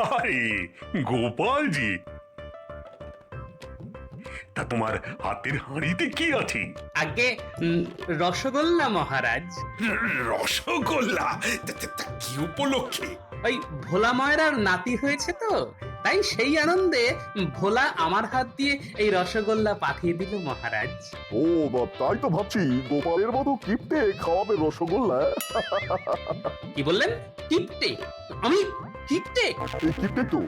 আরে গোপালজি, তা তোমার হাতের হাঁড়িতে কি আছে? আগে রসগোল্লা মহারাজ। রসগোল্লা? তা কি উপলক্ষে? ওই ভোলা ময়রার নাতি হয়েছে তো, তাই সেই আনন্দে ভোলা আমার হাত দিয়ে এই রসগোল্লা পাঠিয়ে দিল মহারাজ। ও তাই তো ভাবছি গোপালের মতো কিপটে খাওয়াবে রসগোল্লা। কি বললেন? কিপটে? আমি কিপটে? এই কিপটে তো,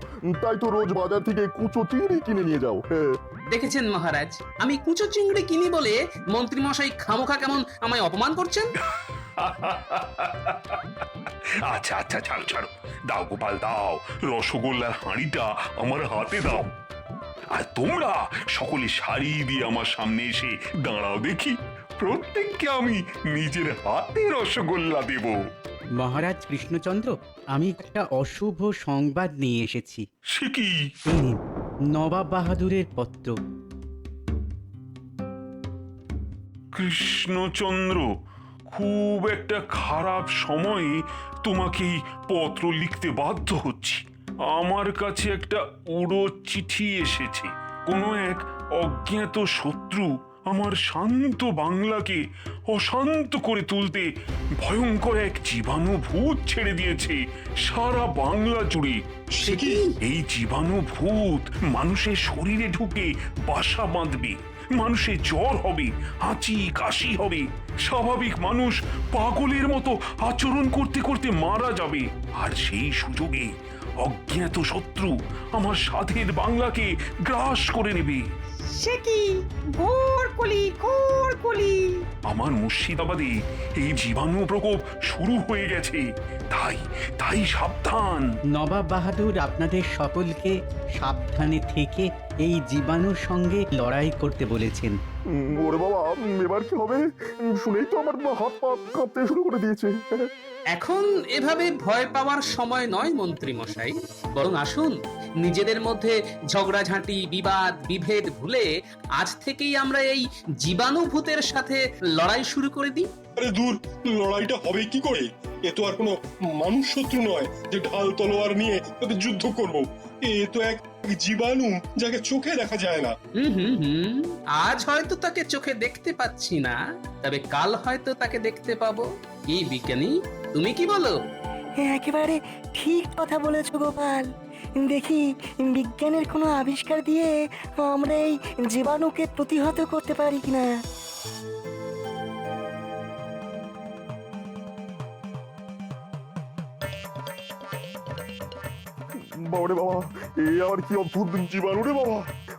তাই তো রোজ বাজার থেকে কুচো চিংড়ি কিনে নিয়ে যাও। হ্যাঁ, দেখেছেন মহারাজ, আমি কুচো চিংড়ি কিনি বলে মন্ত্রী মশাই খামোখা কেমন আমায় অপমান করছেন। আচ্ছা আচ্ছা, ছাড়ো ছাড়ো, দাও গোপাল দাও, রসগোল্লার হাঁড়িটা আমার হাতে দাও। আর তোমরা সকলে সারি দিয়ে আমার সামনে এসে দাঁড়াও দেখি, প্রত্যেককে আমি নিজের হাতে রসগোল্লা দেব। মহারাজ কৃষ্ণচন্দ্র, আমি একটা অশুভ সংবাদ নিয়ে এসেছি। সে কি? এই নিন, নবাব বাহাদুরের পত্র। কৃষ্ণচন্দ্র, খুব একটা খারাপ সময়ে তোমাকেই পত্র লিখতে বাধ্য হচ্ছি। আমার কাছে একটা উড়ো চিঠি এসেছে। কোনো এক অজ্ঞাত শত্রু আমার শান্ত বাংলাকে অশান্ত করে তুলতে ভয়ঙ্কর এক জীবাণু ভূত ছেড়ে দিয়েছে সারা বাংলা জুড়ে। সে কি? এই জীবাণু ভূত মানুষের শরীরে ঢুকে বাসা বাঁধবে, মানুষের জ্বর হবে, হাঁচি কাশি হবে, স্বাভাবিক মানুষ পাগলের মতো আচরণ করতে করতে মারা যাবে। আর সেই সুযোগে অজ্ঞাত শত্রু আমার সাধের বাংলাকে গ্রাস করে নেবে। সে কি? ঘোর কলি। আমার মুর্শিদাবাদে এই জীবাণু প্রকোপ শুরু হয়ে গেছে, তাই তাই সাবধান। নবাব বাহাদুর আপনাদের সকলকে সাবধানে থেকে এই জীবাণুর সঙ্গে লড়াই করতে বলেছেন। ওরে বাবা, এবার কি হবে? শুনেই তো আমার হাত পা কাঁপতে শুরু করে দিয়েছে। এখন এভাবে ভয় পাওয়ার সময় নয় মন্ত্রী মশাই, বরং আসুন নিজেদের মধ্যে ঝগড়াঝাঁটি বিবাদ বিভেদ ভুলে আজ থেকেই আমরা এই জীবাণু ভূতের সাথে লড়াই শুরু করে দিই। আরে দূর, লড়াইটা হবে কি করে? এ তো আর কোনো মানুষ শত্রু নয় যে ঢাল তলোয়ার নিয়ে তাদের যুদ্ধ করব। এ তো এক জীবাণু যাকে চোখে দেখা যায় না। হুম, আজ হয়তো তাকে চোখে দেখতে পাচ্ছি না, তবে কাল হয়তো তাকে দেখতে পাবো। কি বিজ্ঞানী, তুমি কি বলো? একেবারে ঠিক কথা বলেছো গোপাল। দেখি বিজ্ঞানের কোনো আবিষ্কার দিয়ে আমরা এই জীবাণুকে প্রতিহত করতে পারি কিনা। বাবারে বাবা, এ আর কি অদ্ভুত জীবাণু রে বাবা!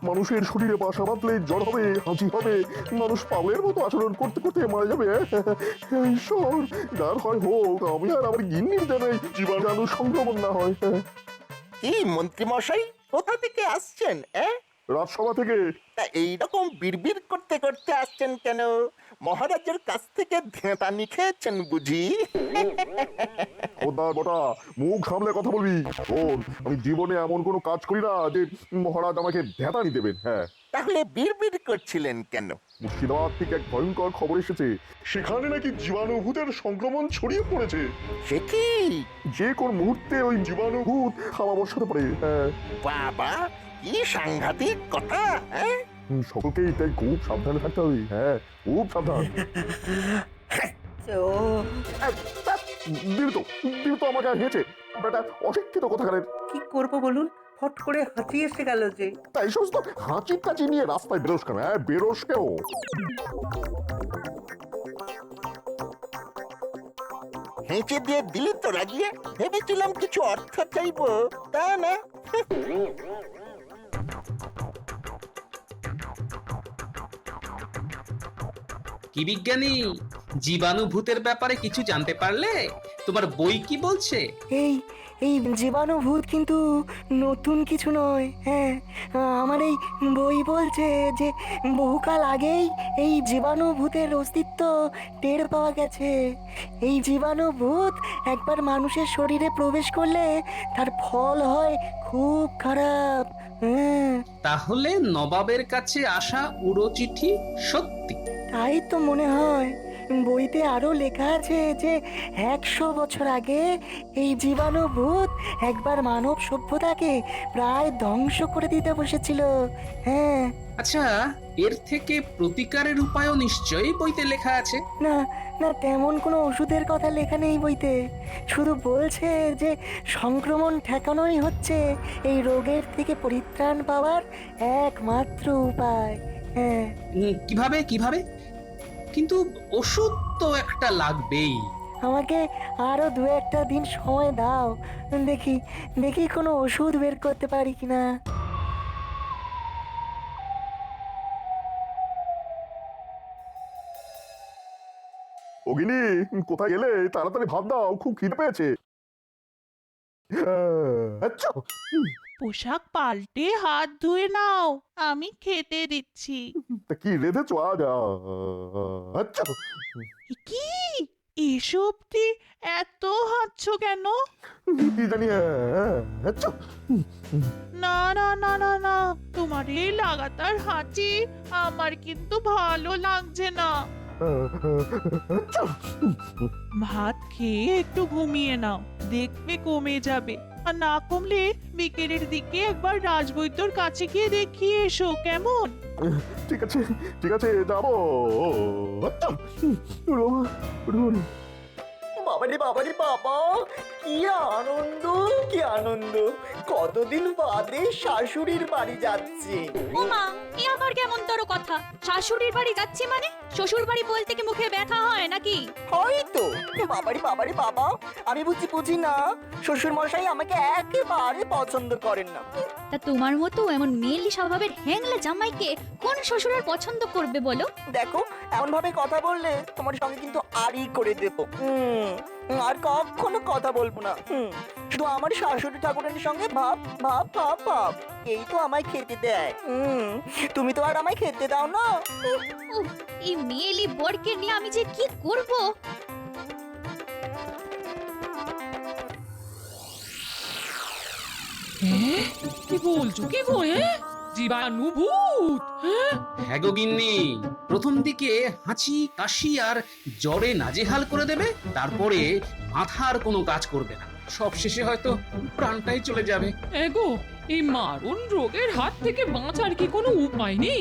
মানুষের শরীরে বাসা বাঁধলে জ্বর হবে, হাঁচি হবে, মানুষ পাগলের মতো আচরণ করতে করতে মারা যাবে। ঈশ্বর, যার হয় হোক, আমি আর আমার গিন্নির যেন এই জীবাণু সংক্রমণ না হয়। কি মন্ত্রী মশাই, কোথা থেকে আসছেন? রাজসভা থেকে। তা এইরকম বিড়বিড় করতে করতে আসছেন কেন? মহারাজের কাছ থেকে ধ্যাঁতানি খেয়েছেন বুঝি? খোদার বটা, মুখ সামলে কথা বলবি। শোন, আমি জীবনে এমন কোনো কাজ করি না যে মহারাজ আমাকে ধ্যাতানি দেবেন। হ্যাঁ, তাহলে বিড়বিড় করছিলেন কেন? মুর্শিদাবাদ থেকে এক ভয়ঙ্কর খবর এসেছে, সেখানে নাকি জীবাণুভূতের সংক্রমণ ছড়িয়ে পড়েছে। সে কি? যে কোন মুহূর্তে ওই জীবাণুভূত হাওয়া বর্ষাতে পারে। হ্যাঁ, বাবা, কি সাংঘাতিক কথা! সকলকেই তাই খুব সাবধানে থাকতে হবে। হ্যাঁ, খুব সাবধান। দিল তো আমাকে হেঁচে বেটা, অশিক্ষিত কোথাকারের। কি করব বলুন, ফট করে হাঁচি এসে গেল যে। তাই সমস্ত হাঁচি কাচি নিয়ে রাস্তায় বেরোস কেন? হ্যাঁ, বেরোস কেন? হেঁচে দিয়ে দিলি তো রাগিয়ে। ভেবেছিলাম কিছু অর্থ চাইবো, তা না। কি বিজ্ঞানী, জীবাণু ভূতের ব্যাপারে কিছু জানতে পারলে? তোমার বই কি বলছে? এই এই জীবাণু ভূত কিন্তু নতুন কিছু নয়। হ্যাঁ, আমার এই বই বলছে যে বহুকাল আগেই এই জীবাণু ভূতের অস্তিত্ব টের পাওয়া গেছে। এই জীবাণু ভূত একবার মানুষের শরীরে প্রবেশ করলে তার ফল হয় খুব খারাপ। হ্যাঁ, তাহলে নবাবের কাছে আসা উড়ো চিঠি সত্যি? তাই তো মনে হয়। বইতে আরো লেখা আছে যে 100 বছর আগে এই জীবাণু ভূত একবার মানব সভ্যতাকে প্রায় ধ্বংস করে দিতে বসেছিল। হ্যাঁ। আচ্ছা, এর থেকে প্রতিকারের উপায়ও নিশ্চয়ই বইতে লেখা আছে। না না, তেমন কোনো ওষুধের কথা লেখা নেই বইতে। শুধু বলছে যে সংক্রমণ ঠেকানোই হচ্ছে এই রোগের থেকে পরিত্রাণ পাওয়ার একমাত্র উপায়। হ্যাঁ। কিভাবে কিভাবে? কিন্তু ওষুধ তো একটা লাগবেই। আমাকে আরো 2-1 দিন সময় দাও, দেখি দেখি কোনো ওষুধ বের করতে পারি কিনা। অগিনি, কোথায় গেলে? তাড়াতাড়ি ভাত দাও, খুব খিদে পেয়েছে। আচ্ছা, পোশাক পাল্টে হাত ধুয়ে নাও, আমি খেতে দিচ্ছি। তা কি রেঁধেছো আজ? আচ্ছা, কি এসব কি এত হাঁচছো কেন? কি জানি। আচ্ছা, না না না না না, তোমার এই লাগাতার হাঁচি আমার কিন্তু ভালো লাগছে না। আচ্ছা, ভাত খেয়ে একটু ঘুমিয়ে নাও, দেখবে কমে যাবে। আর না কমলে বিকেলের দিকে একবার রাজবৈদ্যর কাছে গিয়ে দেখিয়ে এসো, কেমন? ঠিক আছে ঠিক আছে, যাবো। আচ্ছা, রোমা, রোমা। বাবারে বাবারে বাবা, কি আনন্দ কি আনন্দ! কতদিন বাদে শাশুড়ির বাড়ি যাচ্ছি। ওমা, এ আবার কেমন তোর কথা? শাশুড়ির বাড়ি যাচ্ছি মানে? শ্বশুর বাড়ি বলতে কি মুখে ব্যথা হয় নাকি? হয়তো। বাবারে বাবারে বাবা, আমি বুঝি না, শ্বশুর মশাই আমাকে একেবারে পছন্দ করেন না। তা তোমার মতো এমন মেয়েলি স্বভাবের হ্যাংলা জামাইকে কোন শ্বশুরের পছন্দ করবে বলো? দেখো, এমন ভাবে কথা বললে তোমার সঙ্গে কিন্তু আরই করে দেব। আর কখনো কথা বলবো না। শুধু আমার শাশুড়ি ঠাকুরানির সঙ্গে ভাব ভাব ভাব ভাব, এই তো আমায় খেতে দেয়। তুমি তো আর আমায় খেতে দাও না। উফ, এই মেয়েলি বরকে নিয়ে আমি যে কি করব? কি বলছো কি গো? জীবাণু ভূত? হ্যাঁ গো গিন্নি, প্রথম দিকে হাঁচি কাশি আর জ্বরে নাজেহাল করে দেবে, তারপরে মাথার কোনো কাজ করবে না, সব শেষে হয়তো প্রাণটাই চলে যাবে। এগো, এই মারণ রোগের হাত থেকে বাঁচার কি কোনো উপায় নেই?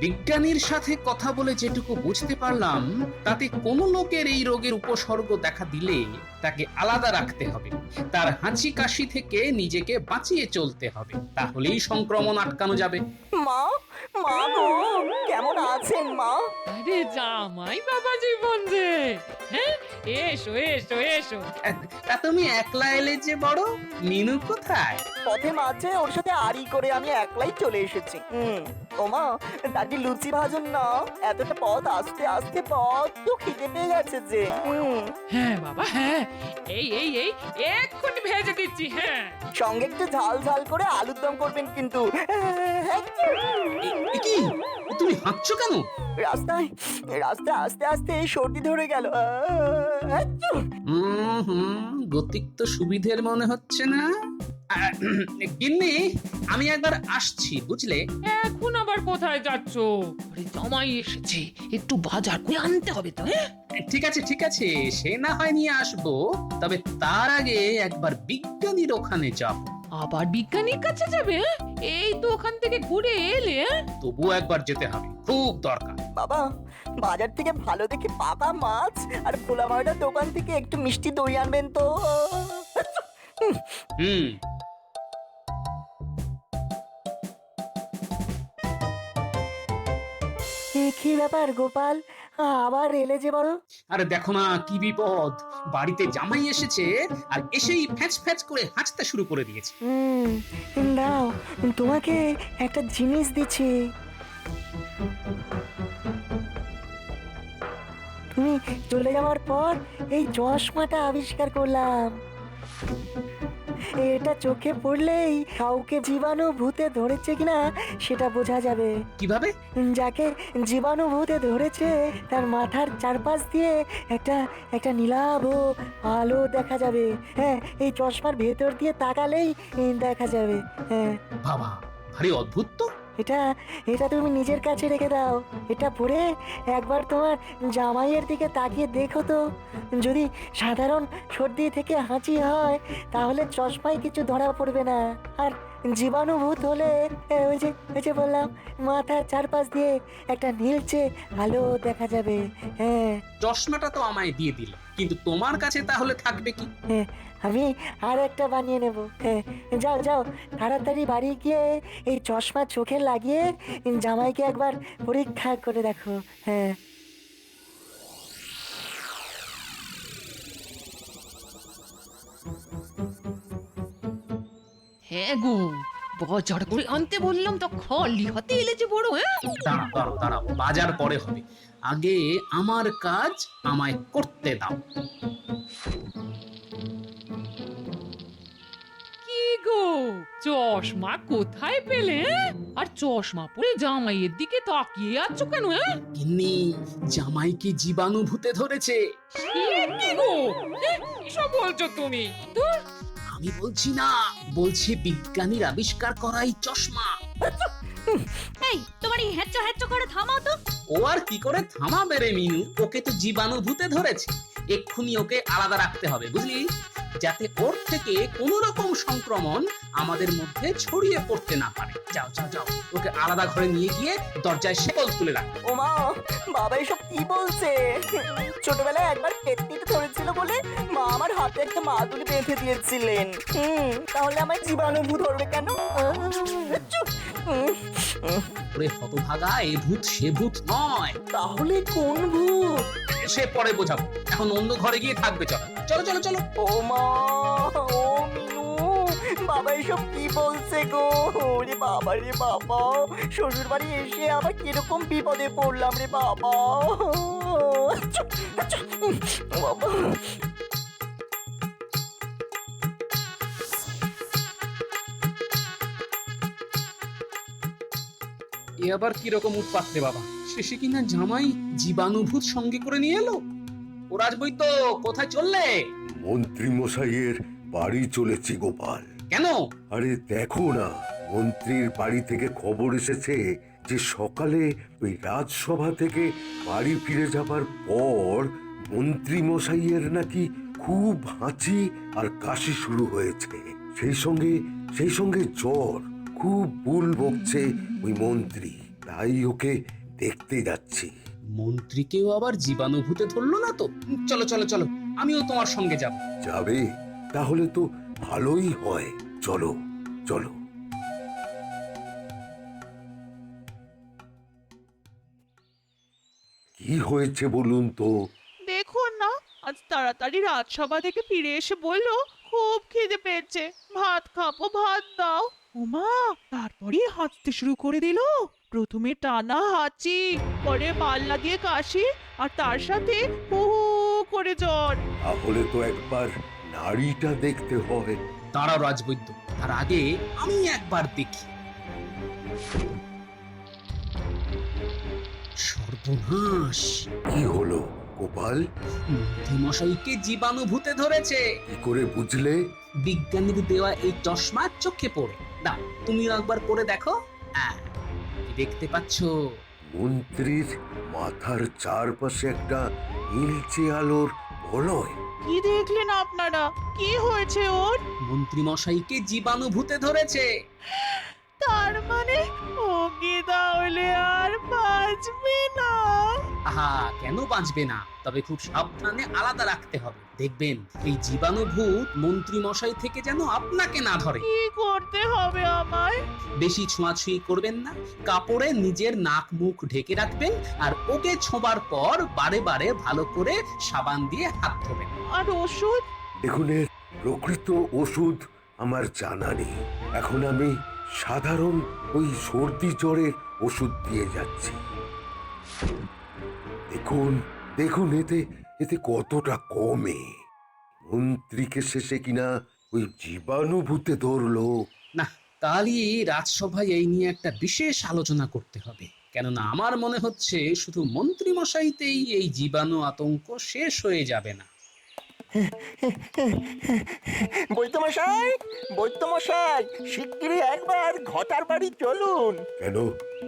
বিজ্ঞানীর সাথে কথা বলে যেটুকু বুঝতে পারলাম, তাতে কোনো লোকের এই রোগের উপসর্গ দেখা দিলে তাকে আলাদা রাখতে হবে, তার হাঁচি কাশি থেকে নিজেকে বাঁচিয়ে চলতে হবে, তাহলেই সংক্রমণ আটকানো যাবে। মা, মা গো, কেমন আছেন মা? আরে জামাই বাবা জীবন যে, হ্যাঁ, এসো এসো এসো। তা তুমি একলা এলে যে বড়, মিনু কোথায়? পথে মাঝে ওর সাথে আড়ি করে আমি একলাই চলে এসেছি। ওমা, দাদি লুচি ভাজুন না, এতটা পথ আস্তে আস্তে বড্ড খিদে পেয়ে গেছে যে। হ্যাঁ বাবা, হ্যাঁ, এই এই এই এক্ষুনি ভেজে দিচ্ছি। হ্যাঁ, সঙ্গে একটু ঝাল ঝাল করে আলুর দম করবেন কিন্তু। কি তুমি হাঁটছো কেন? রাস্তায় রাস্তায় আস্তে আস্তে সর্দি ধরে গেল। গতিক তো সুবিধের মনে হচ্ছে না। গিন্নি, আমি একবার আসছি, বুঝলে? এখন আবার কোথায় যাচ্ছ? আরে জামাই এসেছে, একটু বাজার করে আনতে হবে তো। ঠিক আছে ঠিক আছে, সে না হয় নিয়ে আসবো, তবে তার আগে একবার বিজ্ঞানীর ওখানে যাব। আবার বিজ্ঞানীর কাছে যাবে? এই তো ওখান থেকে ঘুরে এলে। তবুও একবার যেতে হবে, খুব দরকার। বাবা, বাজার থেকে ভালো দেখে পাকা মাছ আর পোলা মাটার দোকান থেকে একটু মিষ্টি দই আনবেন তো। কি ব্যাপার গোপাল, আবার এলে যে বড়? আরে দেখো না কি বিপদ, বাড়িতে জামাই এসেছে আর এসেই ফ্যাচ ফ্যাচ করে হাঁচতে শুরু করে দিয়েছে। দাঁড়াও, তোমাকে একটা জিনিস দিচ্ছি। তুমি চলে যাওয়ার পর এই চশমাটা আবিষ্কার করলাম। এটা চোখে পড়লেই কাউকে জীবাণু ভূতে ধরেছে কিনা সেটা বোঝা যাবে। কিভাবে? যাকে জীবাণু ভূতে ধরেছে তার মাথার চারপাশ দিয়ে একটা একটা নীলাভ আলো দেখা যাবে। হ্যাঁ, এই চশমার ভেতর দিয়ে তাকালেই দেখা যাবে। হ্যাঁ বাবা, ভারী অদ্ভুত তো। এটা এটা তুমি নিজের কাছে রেখে দাও। এটা পরে একবার তোমার জামাইয়ের দিকে তাকিয়ে দেখো তো, যদি সাধারণ সর্দি থেকে হাঁচি হয় তাহলে চশমায় কিছু ধরা পড়বে না। আর জীবাণুভূত হলে ওই যে বললাম, মাথার চারপাশ দিয়ে একটা নীলচে আলো দেখা যাবে। হ্যাঁ চশমাটা তো আমায় দিয়ে দিল, কিন্তু তোমার কাছে তাহলে থাকবে কি? হ্যাঁ, আমি আর একটা বানিয়ে নেব। হ্যাঁ, যাও যাও তাড়াতাড়ি বাড়ি গিয়ে এই চশমা চোখে লাগিয়ে জামাইকে একবার পরীক্ষা করে দেখো। হ্যাঁ হ্যাঁ গো, বাজার করে আনতে বললাম তো খালি হাতে এলে যে বড়। হ্যাঁ, দাঁড়াও দাঁড়াও দাঁড়াও, বাজার পরে হবে, আগে আমার কাজ আমায় করতে দাও। কি গো, চশমা কোথায় পেলে? হ্যাঁ? আর চশমা পরে জামাইয়ের দিকে তাকিয়ে আছো কেন? হ্যাঁ, গিন্নি, জামাইকে জীবাণুভূতে ধরেছে। সে কি গো, এসব বলছো তুমি? ধুর, আমি বলছি না, বলছি বিজ্ঞানীর আবিষ্কার করা এই চশমা। এই তোমার এই হ্যাচ্চো হ্যাচ্চো করে থামাও তো। ও আর কি করে থামাবে রে মিনু, ওকে তো জীবাণুভূতে ধরেছে। এক্ষুনি ওকে আলাদা রাখতে হবে, বুঝলি, যাতে ওর থেকে কোনো রকম সংক্রমণ আমাদের মধ্যে ছড়িয়ে পড়তে না পারে। যাও যাও যাও, ওকে আলাদা ঘরে নিয়ে গিয়ে দরজায় শেকল তুলে রাখ। ও মা, বাবা এসব কি বলছে? ছোটবেলায় একবার পেটনিতে ধরেছিল বলে মা আমার হাতে একটা মাদুলি বেঁধে দিয়েছিলেন। তাহলে আমার জীবাণুভূত ধরবে কেন? ওরে হতভাগা, এ ভূত সে ভূত নয়। তাহলে কোন ভূত? সে পরে বোঝাবো, এখন অন্য ঘরে গিয়ে থাকবে। চলো চলো চলো চলো। ও মা, ও মিনু, বাবা এসব কি বলছে গো? ওরে বাবা রে বাবা, শ্বশুর বাড়ি এসে আবার কিরকম বিপদে পড়লাম রে বাবা। বাবা, এ আবার কিরকম উৎপাত রে বাবা, শেষে কিনা জামাই জীবাণুভূত সঙ্গে করে নিয়ে এলো। ও রাজবৈদ্য, কোথায় চললে? মন্ত্রী মশাইয়ের বাড়ি চলেছি গোপাল। কেন? আরে দেখো না, মন্ত্রীর বাড়ি থেকে খবর এসেছে যে সকালে ওই রাজসভা থেকে বাড়ি ফিরে যাবার পর মন্ত্রী মশাইয়ের নাকি খুব হাঁচি আর কাশি শুরু হয়েছে। সেই সঙ্গে জ্বর, খুব বুল বকছে ওই মন্ত্রী। তাই ওকে দেখতে যাচ্ছি। মন্ত্রীকেও আবার জীবাণুভূতে ধরলো না তো? চলো চলো চলো, আমিও তোমার সঙ্গে যাব। যাবে? তাহলে তো ভালোই হয়, চলো চলো। কি হয়েছে বলুন তো? দেখুন না, আজ তাড়াতাড়ি রাজসভা থেকে ফিরে এসে বললো খুব খিদে পেয়েছে, ভাত খাবো, ভাত দাও। ওমা, তারপরেই হাঁচতে শুরু করে দিল। প্রথমে টানা হাঁচি, পরে পাল্লা দিয়ে কাশি, আর তার সাথে হু হু করে জ্বর। তাহলে তো একবার নাড়িটা দেখতে হয়। দাঁড়াও রাজবৈদ্য, তার আগে আমি একবার দেখি। সর্বনাশ! কি হলো গোপাল? মন্ত্রী মশাইকে জীবাণুভূতে ধরেছে। কি করে বুঝলে? বিজ্ঞানীর দেওয়া এই চশমা চোখে পড়ে। দাও, তুমি একবার পরে দেখো। কি দেখতে পাচ্ছ? মন্ত্রীর মাথার চারপাশে একটা নীলচে আলোর বলয়। কি দেখলেন আপনারা? কি হয়েছে ওর? মন্ত্রী মশাইকে জীবাণুভূতে ধরেছে। তার মানে ও কি তাহলে আর বাঁচবে না? আহা, কেন বাঁচবে না? তবে খুব সাবধানে আলাদা রাখতে হবে। দেখবেন এই জীবাণুভূত মন্ত্রী মশাই থেকে যেন আপনাকে না ধরে। কি করতে হবে আমায়? বেশি ছোঁয়াছুঁয়ি করবেন না, কাপড়ে নিজের নাক মুখ ঢেকে রাখবেন, আর ওকে ছোঁবার পর বারে বারে ভালো করে সাবান দিয়ে হাত ধোবেন। আর ওষুধ? দেখুন, এর প্রকৃত ওষুধ আমার জানা নেই। এখন আমি সাধারণ ওই সর্দি জ্বরের ওষুধ দিয়ে যাচ্ছি। দেখুন দেখুন, এতে কতটা কমে। মন্ত্রীকে শেষে কিনা ওই জীবাণুভূতে ধরলো। না, কালই রাজসভায় এই নিয়ে একটা বিশেষ আলোচনা করতে হবে। কেননা আমার মনে হচ্ছে শুধু মন্ত্রী মশাইতেই এই জীবাণু আতঙ্ক শেষ হয়ে যাবে না। বৈদ্যমশাই, বৈদ্যমশাই, শিগগিরই একবার ঘটার বাড়ি চলুন। কেন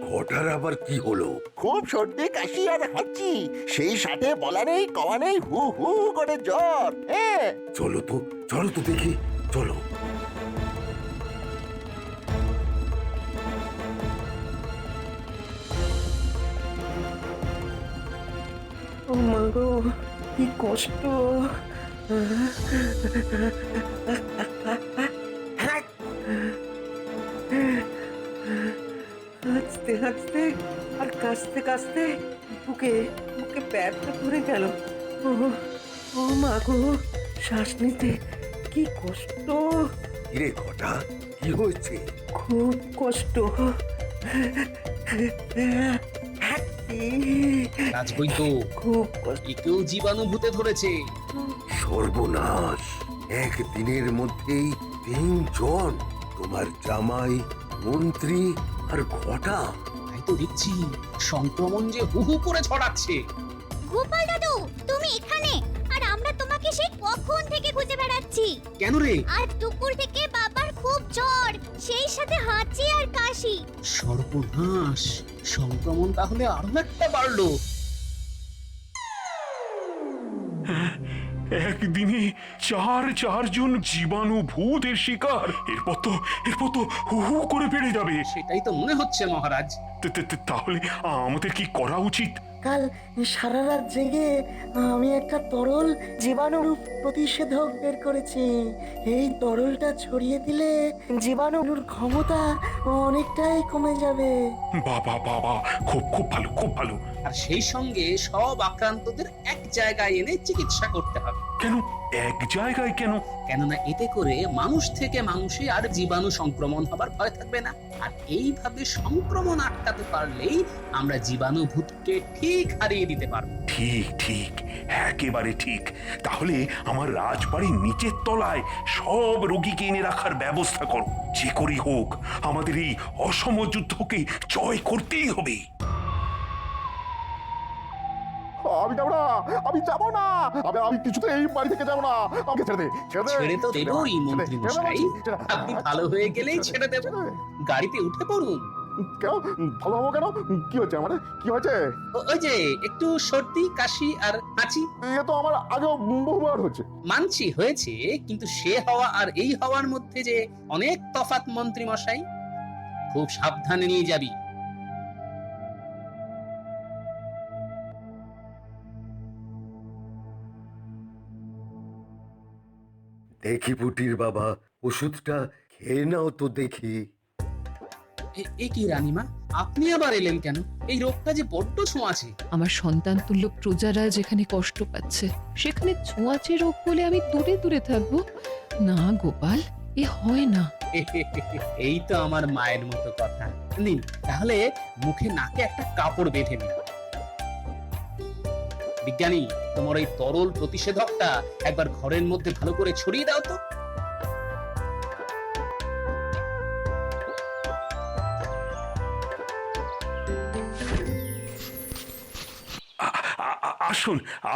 ঘটার আবার কি হলো? খুব সর্দি কাশি আর হাঁচি, সেই সাথে বলা নেই কওয়া নেই হু হু করে জ্বর। হ্যাঁ, চলো তো দেখি, চলো। ও মা গো, কি কষ্ট। হাঁচতে হাঁচতে আর কাশতে কাশতে বুকে বুকে প্যারটা ধরে গেল। ও ও মা গো, শ্বাস নিতে কি কষ্ট, কিরে ঘটা, কি হয়েছে? খুব কষ্ট। রাজবৈদ্য, খুব কষ্ট। একেও জীবাণুভূতে ধরেছে। সর্বনাশ, একদিনের মধ্যেই 3 জন, তোমার জামাই, মন্ত্রী আর ঘটা। তাই তো দেখছি সংক্রমণ যে হু হু করে ছড়াচ্ছে। গোপাল দাদু, তুমি এখানে? আর আমরা তোমাকে সেই কখন থেকে খুঁজে বেড়াচ্ছি। কেন রে? আজ দুপুর থেকে বাবার খুব জ্বর, সেই সাথে হাঁচি আর কাশি। সর্বনাশ, সংক্রমণ তাহলে আরো একটা বাড়লো। একদিনে 4 জন জীবাণুভূতের শিকার। এরপর তো হু হু করে বেড়ে যাবে। সেটাই তো মনে হচ্ছে মহারাজ। তাহলে আমাদের কি করা উচিত? কাল সারা রাত জেগে আমি একটা তরল জীবাণু প্রতিষেধক বের করেছি। এই তরলটা ছড়িয়ে দিলে জীবাণুর ক্ষমতা অনেকটাই কমে যাবে। বাবা, খুব ভালো। আর সেই সঙ্গে সব আক্রান্তদের এক জায়গায় এনে চিকিৎসা করতে হবে। কেন এক জায়গায় কেন? কেননা এতে করে মানুষ থেকে মানুষে আর জীবাণু সংক্রমণ হবার ভয় থাকবে না। আর এইভাবে সংক্রমণ আটকাতে পারলেই আমরা জীবাণুভূতকে ঠিক হারিয়ে দিতে পারবো। ঠিক, একেবারে ঠিক। তাহলে আমার রাজবাড়ির নিচের তলায় সব রোগীকে এনে রাখার ব্যবস্থা করো। যে করেই হোক আমাদের এই অসম যুদ্ধকে জয় করতেই হবে। আমি যাবো না, আমি যাবো না, আমি কিছুতে এই বাড়ি থেকে যাবো না। আমাকে ছেড়ে দে। ছেড়ে তো দেবই মন্ত্রী মশাই, আপনি ভালো হয়ে গেলেই ছেড়ে দেব। গাড়িতে উঠে পড়ুন। কেন ভালো হবো কেন? কি হচ্ছে আমার? কি হয়েছে? ওই যে একটু সর্দি কাশি আর হাঁচি। এ তো আমার আগেও বহুবার হচ্ছে। মানছি হয়েছে, কিন্তু সে হওয়া আর এই হওয়ার মধ্যে যে অনেক তফাৎ মন্ত্রী মশাই। খুব সাবধানে নিয়ে যাবি। দেখি পুটির বাবা, ওষুধটা খেয়ে নাও তো দেখি। এ কি রানীমা, আপনি আবার এলেন কেন? এই রোগটা যে বড্ড ছোঁয়াচে। আমার সন্তান তুল্য প্রজারা যেখানে কষ্ট পাচ্ছে, সেখানে ছোঁয়াচে রোগ বলে আমি দূরে দূরে থাকবো? না গোপাল, এ হয় না। এই তো আমার মায়ের মতো কথা। নিন, তাহলে মুখে নাকে একটা কাপড় বেঁধে নিন। বিজ্ঞানী, তোমার এই তরল প্রতিষেধকটা একবার ঘরের মধ্যে ভালো করে ছড়িয়ে দাও তো।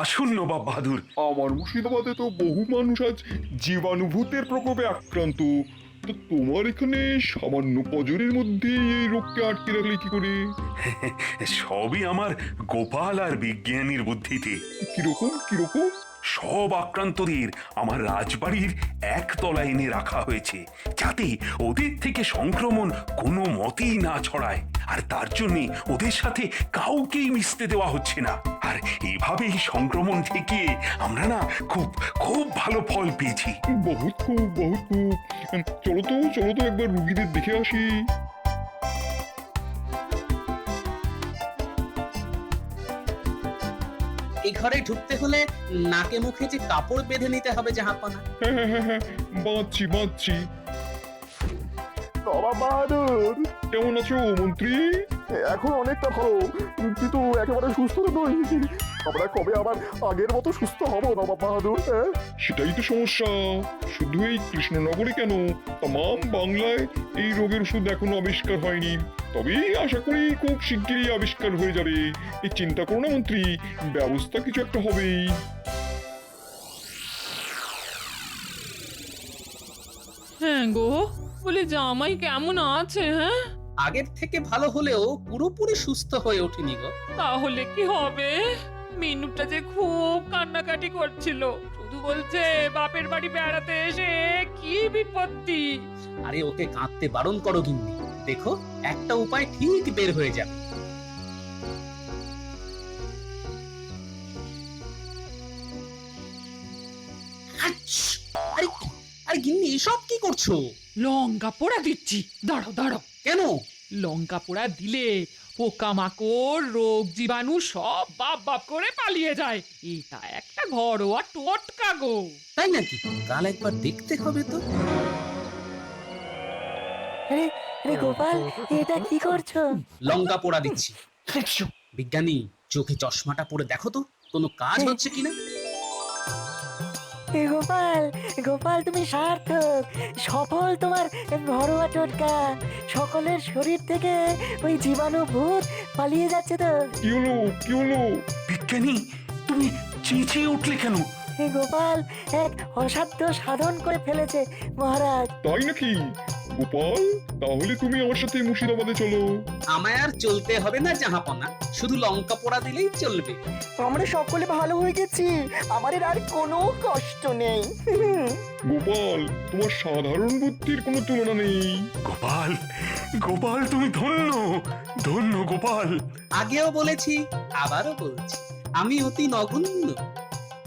আসুন নবাব বাহাদুর। আমার মুর্শিদাবাদে তো বহু মানুষ আজ জীবাণুভূতের প্রকোপে আক্রান্ত। তো তোমার এখানে সামান্য পজরের মধ্যে এই রোগকে আটকে রাখলে কি করে? সবই আমার গোপাল আর বিজ্ঞানীর বুদ্ধিতে। কিরকম? সব আক্রান্তদের আমার রাজবাড়ির একতলায় এনে রাখা হয়েছে, যাতে ওদের থেকে সংক্রমণ কোনো মতেই না ছড়ায়। আর তার জন্য ওদের সাথে কাউকেই মিশতে দেওয়া হচ্ছে না। আর এভাবেই সংক্রমণ থেকে আমরা না খুব ভালো ফল পেয়েছি। বহুত খুব। চলো তো একবার রুগীদের দেখে আসি। এই ঘরে ঢুকতে হলে নাকে মুখে যে কাপড় বেঁধে নিতে হবে জাহাপনা। হ্যাঁ, বাঁচছি। নবাব বাহাদুর, কেমন আছো মন্ত্রী? এখন অনেকটা ভালো, কিন্তু একেবারে সুস্থ তো নই। আমরা কবে আবার আগের মতো সুস্থ হব নবাব বাহাদুর? সেটাই তো সমস্যা। শুধু এই কৃষ্ণনগরে কেন, তাম বাংলায় এই রোগের ওষুধ এখনো আবিষ্কার হয়নি। তবে আশা করি খুব শিগগিরই আবিষ্কার হয়ে যাবে। এই চিন্তা করো না মন্ত্রী, ব্যবস্থা কিছু একটা হবেই। হ্যাঁ গো, বলে জামাই কেমন আছে? হ্যাঁ, আগের থেকে ভালো হলেও পুরোপুরি সুস্থ হয়ে ওঠেনি গো। তাহলে কি হবে? মিনুটা যে খুব কান্নাকাটি করছিল, শুধু বলছে বাপের বাড়ি বেড়াতে এসে কি বিপত্তি। আরে ওকে কাঁদতে বারণ করো গিন্নি, দেখো একটা উপায় ঠিক বের হয়ে যাবে। আচ্ছ! আরে আরে গিন্নি এসব কি করছো? লঙ্কা পোড়া দিচ্ছি, দাঁড়াও দাঁড়াও। কেন? লঙ্কা পোড়া দিলে পোকামাকড়, রোগ জীবাণু সব বাপ বাপ করে পালিয়ে যায়। এটা একটা ঘরোয়া টোটকা গো। তাই নাকি? কাল একবার দেখতে হবে তো। আরে আরে গোপাল, এটা কি করছো? লঙ্কা পোড়া দিচ্ছি। বিজ্ঞানী, চোখে চশমাটা পরে দেখো তো কোনো কাজ হচ্ছে কিনা। গোপাল, গোপাল তুমি সার্থক, সফল তোমার ঘরোয়া টোটকা। সকলের শরীর থেকে ওই জীবাণু ভূত পালিয়ে যাচ্ছে তো। কি হলো কি হলো? বিজ্ঞানী, তুমি চেঁচিয়ে উঠলে কেন? গোপাল এক অসাধ্য সাধন করে ফেলেছে মহারাজ। তাই নাকি? গোপাল, তাহলে তুমি আমার সাথে মুর্শিদাবাদে চলো। আমায় আর চলতে হবে না জাহাপনা, শুধু লঙ্কা পোড়া দিলেই চলবে। আমরা সকলে ভালো হয়ে গেছি, আমাদের আর কোনো কষ্ট নেই। গোপাল, তোমার সাধারণ বুদ্ধির কোনো তুলনা নেই। গোপাল, গোপাল তুমি ধন্য, ধন্য গোপাল। আগেও বলেছি, আবারও বলছি, আমি অতি নগণ্য,